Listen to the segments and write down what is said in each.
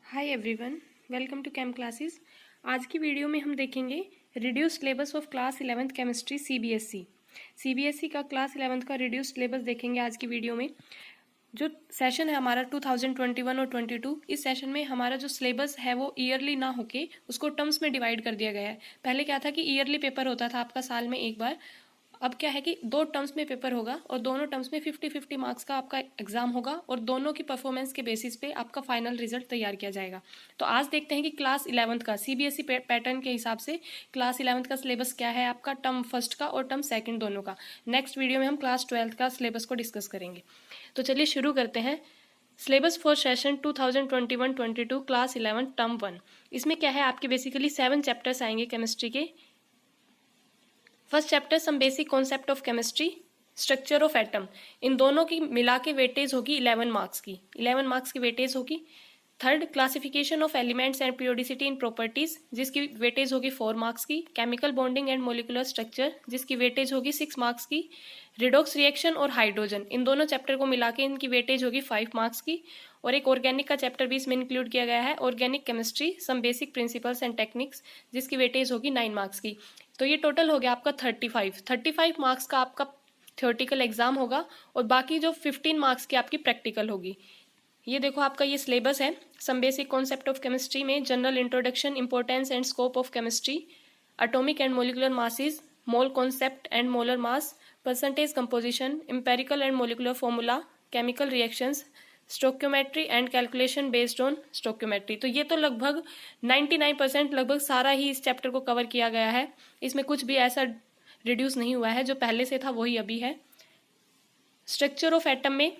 Hi everyone, welcome to chem classes. आज की video में हम देखेंगे reduce syllabus of class 11th chemistry CBSE का क्लास 11th का रिड्यूस सिलेबस देखेंगे आज की वीडियो में। जो सेशन है हमारा 2021 और 22, इस सेशन में हमारा जो सिलेबस है वो ईयरली ना होके उसको टर्म्स में डिवाइड कर दिया गया है। पहले क्या था कि ईयरली पेपर होता था आपका साल में एक बार, अब क्या है कि दो टर्म्स में पेपर होगा और दोनों टर्म्स में 50-50 मार्क्स का आपका एग्जाम होगा और दोनों की परफॉर्मेंस के बेसिस पे आपका फाइनल रिजल्ट तैयार किया जाएगा। तो आज देखते हैं कि क्लास 11th का सीबीएसई पैटर्न के हिसाब से क्लास 11th का सिलेबस क्या है आपका, टर्म फर्स्ट का और टर्म सेकंड दोनों का। नेक्स्ट वीडियो में हम क्लास 12th का सिलेबस को डिस्कस करेंगे। तो चलिए शुरू करते हैं। Syllabus for session 2021-22 class 11 term 1। इसमें क्या है आपके बेसिकली 7 चैप्टर्स आएंगे केमिस्ट्री के। First chapter some basic concept of chemistry, structure of atom. इन दोनों की मिला के वेटेज होगी 11 मार्क्स की, 11 मार्क्स की वेटेज होगी। Third classification of elements and periodicity in properties, जिसकी वेटेज होगी 4 मार्क्स की। Chemical bonding and molecular structure, जिसकी वेटेज होगी 6 मार्क्स की। रिडॉक्स रिएक्शन और हाइड्रोजन, इन दोनों चैप्टर को मिला के इनकी वेटेज होगी 5 मार्क्स की। और एक ऑर्गेनिक का चैप्टर भी इसमें इंक्लूड किया गया है, organic chemistry some basic principles and techniques, जिसकी वेटेज होगी 9 मार्क्स की। तो ये टोटल हो गया आपका 35 मार्क्स का आपका थ्योरेटिकल एग्जाम होगा और बाकी जो 15 मार्क्स की आपकी प्रैक्टिकल होगी। ये देखो आपका ये सिलेबस है। Some basic concept of chemistry में general introduction, importance and scope of chemistry, atomic and molecular masses, mole concept and molar mass, percentage composition, empirical and molecular formula, chemical reactions, stoichiometry and calculation based on stoichiometry. तो ये तो लगभग 99% लगभग सारा ही इस chapter को cover किया गया है। इसमें कुछ भी ऐसा रिड्यूस नहीं हुआ है, जो पहले से था वही अभी है। स्ट्रक्चर ऑफ एटम में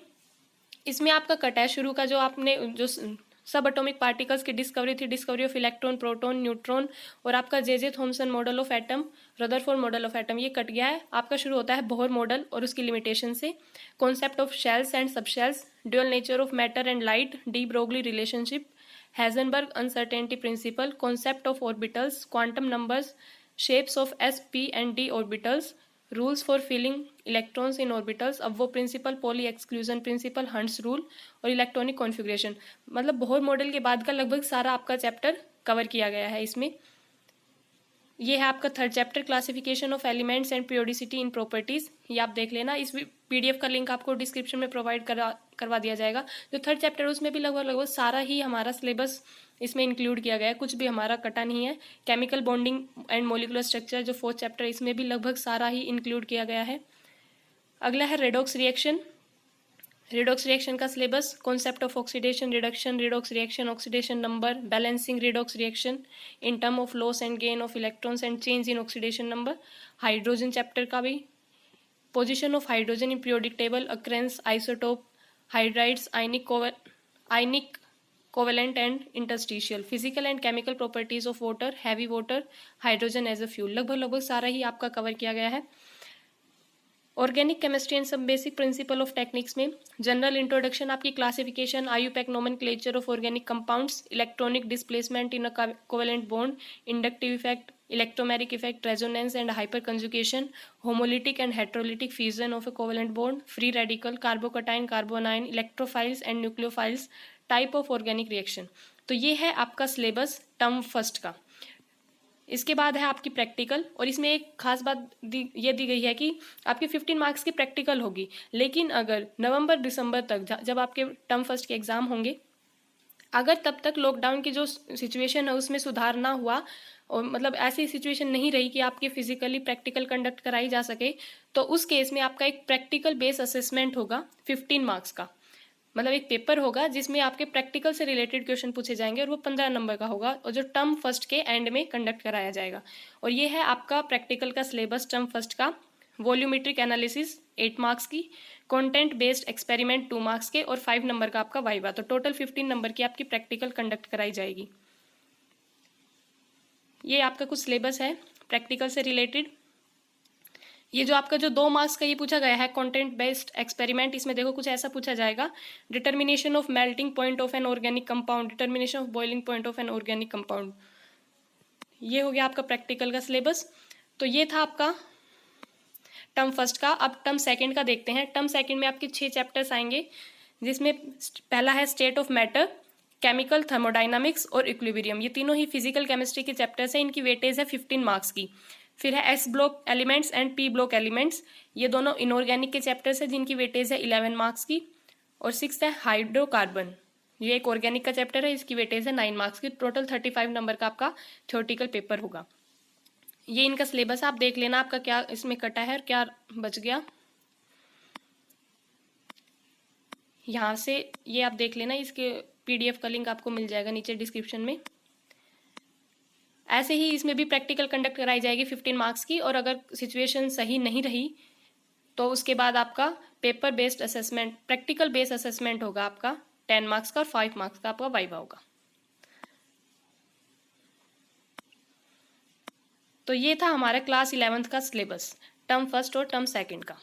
इसमें आपका कट है शुरू का, जो आपने जो सब एटॉमिक पार्टिकल्स की डिस्कवरी थी, discovery of electron, proton, neutron और आपका J Thomson model of atom, Rutherford model of atom, ये कट गया है। आपका शुरू होता है बोहर मॉडल और उसकी लिमिटेशन से। Concept of shells and subshells, dual nature of matter and light, de Broglie relationship, heisenberg uncertainty principle, concept of orbitals, quantum numbers, shapes of s, p and d orbitals, rules for filling electrons in orbitals, अब वो principle, Pauli exclusion principle, Hund's rule और electronic configuration. मतलब Bohr model के बाद का लगभग सारा आपका चैप्टर कवर किया गया है इसमें। ये है आपका third chapter, classification of elements and periodicity in properties. ये आप देख लेना, इस पीडीएफ का लिंक आपको डिस्क्रिप्शन में प्रोवाइड करवा दिया जाएगा। जो थर्ड चैप्टर है उसमें भी लगभग सारा ही हमारा सिलेबस इसमें इंक्लूड किया गया है, कुछ भी हमारा कटा नहीं है। Chemical bonding and molecular structure जो फोर्थ चैप्टर है, इसमें भी लगभग सारा ही इंक्लूड किया गया है। अगला है रेडॉक्स रिएक्शन। रिडॉक्स रिएक्शन का syllabus, concept of oxidation reduction, redox reaction, oxidation number, balancing redox reaction in term of loss and gain of electrons and change in oxidation number. Hydrogen chapter का भी, position of hydrogen in periodic table, occurrence, isotope, hydrides, ionic covalent and interstitial, physical and chemical properties of water, heavy water, hydrogen as a fuel. लगभग सारा ही आपका cover किया गया है। Organic chemistry and some basic principle of techniques में general introduction, आपकी classification, IUPAC nomenclature of organic compounds, electronic displacement in a covalent bond, inductive effect, electromeric effect, resonance and hyperconjugation, homolytic and heterolytic fusion of a covalent bond, free radical, carbocation, carbanion, electrophiles and nucleophiles, type of organic reaction. तो ये है आपका syllabus term first का। इसके बाद है आपकी practical, और इसमें एक खास बात ये दी गई है कि आपकी 15 मार्क्स की प्रैक्टिकल होगी, लेकिन अगर नवंबर दिसंबर तक जब आपके टर्म फर्स्ट के एग्जाम होंगे, अगर तब तक लॉकडाउन की जो सिचुएशन है उसमें सुधार ना हुआ और मतलब ऐसी सिचुएशन नहीं रही कि आपके फिजिकली प्रैक्टिकल कंडक्ट कराई जा सके, तो उस केस में आपका एक प्रैक्टिकल बेस असेसमेंट होगा 15 मार्क्स का। मतलब एक पेपर होगा जिसमें आपके प्रैक्टिकल से रिलेटेड क्वेश्चन पूछे जाएंगे और वो 15 नंबर का होगा, और जो टर्म फर्स्ट के एंड में कंडक्ट कराया जाएगा। और ये है आपका प्रैक्टिकल का सिलेबस टर्म फर्स्ट का। वॉल्यूमेट्रिक एनालिसिस 8 मार्क्स की, कंटेंट बेस्ड एक्सपेरिमेंट 2 मार्क्स के और 5 नंबर का आपका वाइवा। तो टोटल 15 नंबर की आपकी प्रैक्टिकल कंडक्ट कराई जाएगी। ये आपका कुछ सिलेबस है प्रैक्टिकल से रिलेटेड। ये जो आपका जो 2 मार्क्स का ये पूछा गया है कंटेंट बेस्ड एक्सपेरिमेंट, इसमें देखो कुछ ऐसा पूछा जाएगा, determination of melting point of an organic compound, determination of boiling point of an organic compound. ये हो गया आपका प्रैक्टिकल का सिलेबस। तो ये था आपका टर्म फर्स्ट का। अब टर्म सेकंड का देखते हैं। टर्म सेकंड में आपके 6 चैप्टर्स आएंगे, जिसमें पहला है state of matter, chemical, thermodynamics और इक्विलिब्रियम, ये तीनों ही फिजिकल केमिस्ट्री के चैप्टर्स हैं। इनकी वेटेज है 15 मार्क्स की। फिर है S block elements and P block elements, ये दोनों इनऑर्गेनिक के चैप्टर्स हैं जिनकी वेटेज है 11 मार्क्स की। और 6 है हाइड्रोकार्बन, ये एक ऑर्गेनिक का चैप्टर है, इसकी वेटेज है 9 मार्क्स की। टोटल 35 नंबर का आपका थ्योरेटिकल पेपर होगा। ये इनका सिलेबस आप देख लेना, आपका क्या इसमें कटा है और क्या बच गया, यहाँ से ये आप देख लेना। इसके PDF का लिंक आपको मिल जाएगा नीचे डिस्क्रिप्शन में। ऐसे ही इसमें भी प्रैक्टिकल कंडक्ट कराई जाएगी 15 मार्क्स की, और अगर सिचुएशन सही नहीं रही तो उसके बाद आपका paper based assessment, practical based assessment होगा आपका 10 मार्क्स का, और 5 मार्क्स का आपका वाइवा होगा। तो ये था हमारा क्लास 11th का सिलेबस, टर्म फर्स्ट और टर्म सेकंड का।